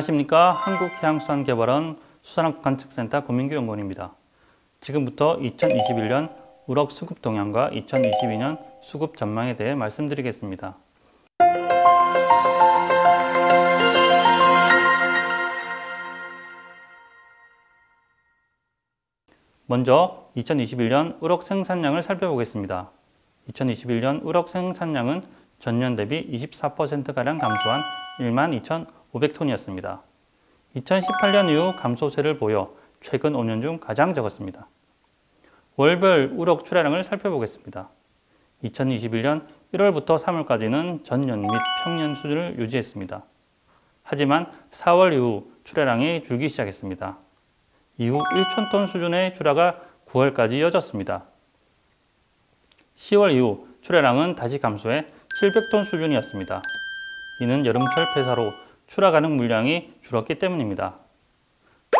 안녕하십니까. 한국해양수산개발원 수산업관측센터 고민규 연구원입니다. 지금부터 2021년 우럭 수급 동향과 2022년 수급 전망에 대해 말씀드리겠습니다. 먼저 2021년 우럭 생산량을 살펴보겠습니다. 2021년 우럭 생산량은 전년 대비 24%가량 감소한 12,500톤이었습니다. 2018년 이후 감소세를 보여 최근 5년 중 가장 적었습니다. 월별 우럭 출하량을 살펴보겠습니다. 2021년 1월부터 3월까지는 전년 및 평년 수준을 유지했습니다. 하지만 4월 이후 출하량이 줄기 시작했습니다. 이후 1,000톤 수준의 출하가 9월까지 이어졌습니다. 10월 이후 출하량은 다시 감소해 700톤 수준이었습니다. 이는 여름철 폐사로 출하 가능 물량이 줄었기 때문입니다.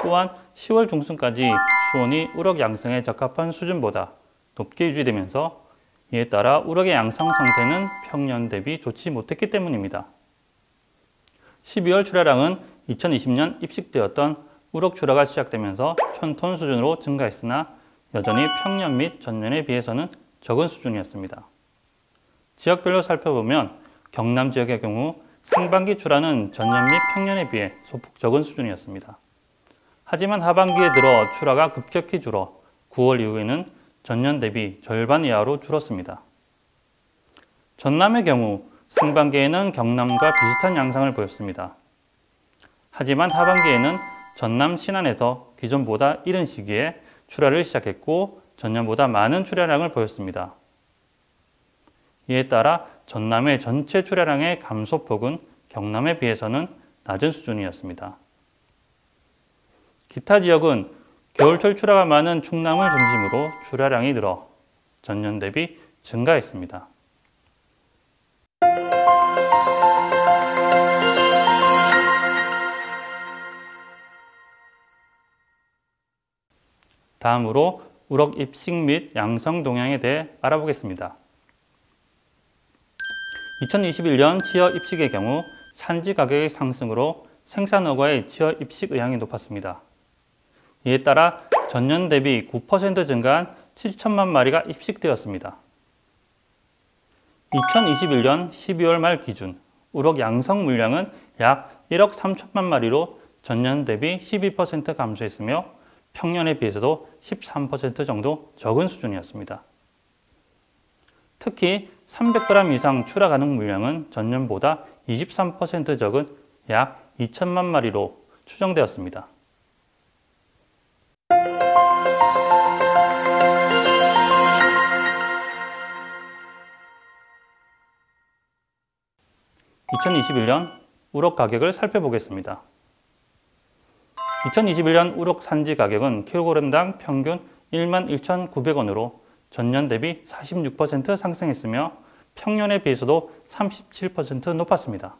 또한 10월 중순까지 수온이 우럭 양성에 적합한 수준보다 높게 유지되면서 이에 따라 우럭의 양성 상태는 평년 대비 좋지 못했기 때문입니다. 12월 출하량은 2020년 입식되었던 우럭 출하가 시작되면서 1,000톤 수준으로 증가했으나 여전히 평년 및 전년에 비해서는 적은 수준이었습니다. 지역별로 살펴보면 경남 지역의 경우 상반기 출하는 전년 및 평년에 비해 소폭 적은 수준이었습니다. 하지만 하반기에 들어 출하가 급격히 줄어 9월 이후에는 전년 대비 절반 이하로 줄었습니다. 전남의 경우 상반기에는 경남과 비슷한 양상을 보였습니다. 하지만 하반기에는 전남 신안에서 기존보다 이른 시기에 출하를 시작했고 전년보다 많은 출하량을 보였습니다. 이에 따라 전남의 전체 출하량의 감소폭은 경남에 비해서는 낮은 수준이었습니다. 기타 지역은 겨울철 출하가 많은 충남을 중심으로 출하량이 늘어 전년 대비 증가했습니다. 다음으로 우럭 입식 및 양성 동향에 대해 알아보겠습니다. 2021년 치어 입식의 경우 산지 가격의 상승으로 생산어과의 치어 입식 의향이 높았습니다. 이에 따라 전년 대비 9% 증가한 7천만 마리가 입식되었습니다. 2021년 12월 말 기준 우럭 양성 물량은 약 1억 3천만 마리로 전년 대비 12% 감소했으며 평년에 비해서도 13% 정도 적은 수준이었습니다. 특히 300g 이상 출하 가능 물량은 전년보다 23% 적은 약 2천만 마리로 추정되었습니다. (2021년) 우럭 가격을 살펴보겠습니다. 2021년 우럭 산지 가격은 kg당 평균 11,900원으로 전년 대비 46% 상승했으며 평년에 비해서도 37% 높았습니다.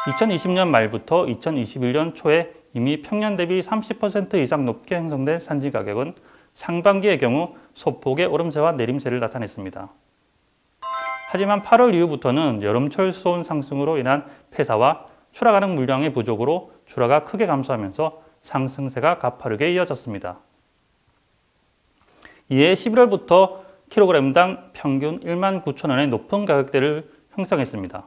2020년 말부터 2021년 초에 이미 평년 대비 30% 이상 높게 형성된 산지 가격은 상반기의 경우 소폭의 오름세와 내림세를 나타냈습니다. 하지만 8월 이후부터는 여름철 수온 상승으로 인한 폐사와 출하 가능 물량의 부족으로 출하가 크게 감소하면서 상승세가 가파르게 이어졌습니다. 이에 11월부터 kg당 평균 19,000원의 높은 가격대를 형성했습니다.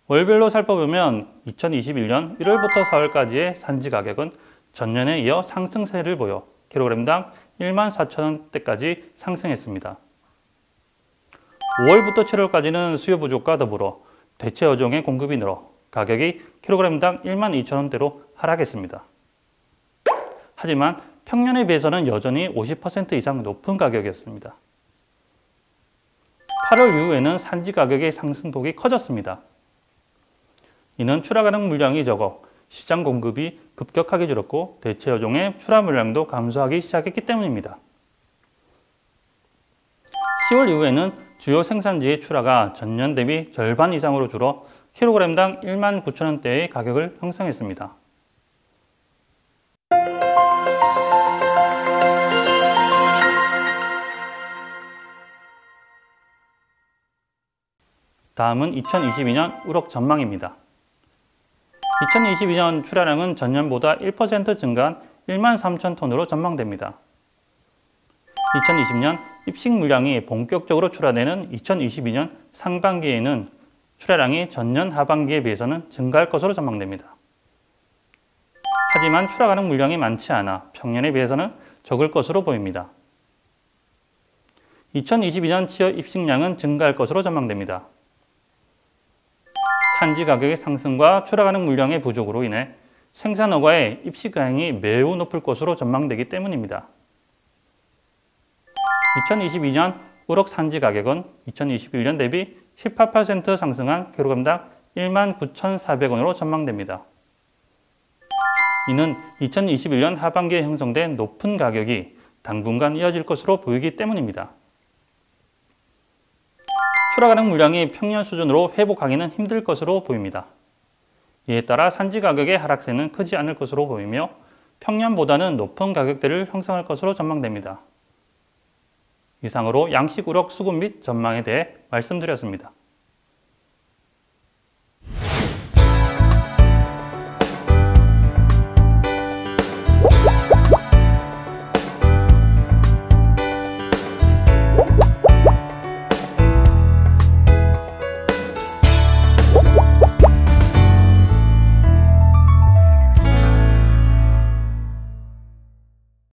월별로 살펴보면 2021년 1월부터 4월까지의 산지 가격은 전년에 이어 상승세를 보여 kg당 14,000원대까지 상승했습니다. 5월부터 7월까지는 수요 부족과 더불어 대체 어종의 공급이 늘어 가격이 kg당 12,000원대로 하락했습니다. 하지만 평년에 비해서는 여전히 50% 이상 높은 가격이었습니다. 8월 이후에는 산지 가격의 상승폭이 커졌습니다. 이는 출하 가능 물량이 적어 시장 공급이 급격하게 줄었고 대체 어종의 출하 물량도 감소하기 시작했기 때문입니다. 10월 이후에는 주요 생산지의 출하가 전년 대비 절반 이상으로 줄어 kg당 19,000원대의 가격을 형성했습니다. 다음은 2022년 우럭 전망입니다. 2022년 출하량은 전년보다 1% 증가한 1만 3천 톤으로 전망됩니다. 2020년 입식 물량이 본격적으로 출하되는 2022년 상반기에는 출하량이 전년 하반기에 비해서는 증가할 것으로 전망됩니다. 하지만 출하가능 물량이 많지 않아 평년에 비해서는 적을 것으로 보입니다. 2022년 치어 입식량은 증가할 것으로 전망됩니다. 산지 가격의 상승과 출하가능 물량의 부족으로 인해 생산허가의 입식가능이 매우 높을 것으로 전망되기 때문입니다. 2022년 우럭 산지 가격은 2021년 대비 18% 상승한 킬로그램당 19,400원으로 전망됩니다. 이는 2021년 하반기에 형성된 높은 가격이 당분간 이어질 것으로 보이기 때문입니다. 출하가능 물량이 평년 수준으로 회복하기는 힘들 것으로 보입니다. 이에 따라 산지 가격의 하락세는 크지 않을 것으로 보이며 평년보다는 높은 가격대를 형성할 것으로 전망됩니다. 이상으로 양식 우럭 수급 및 전망에 대해 말씀드렸습니다.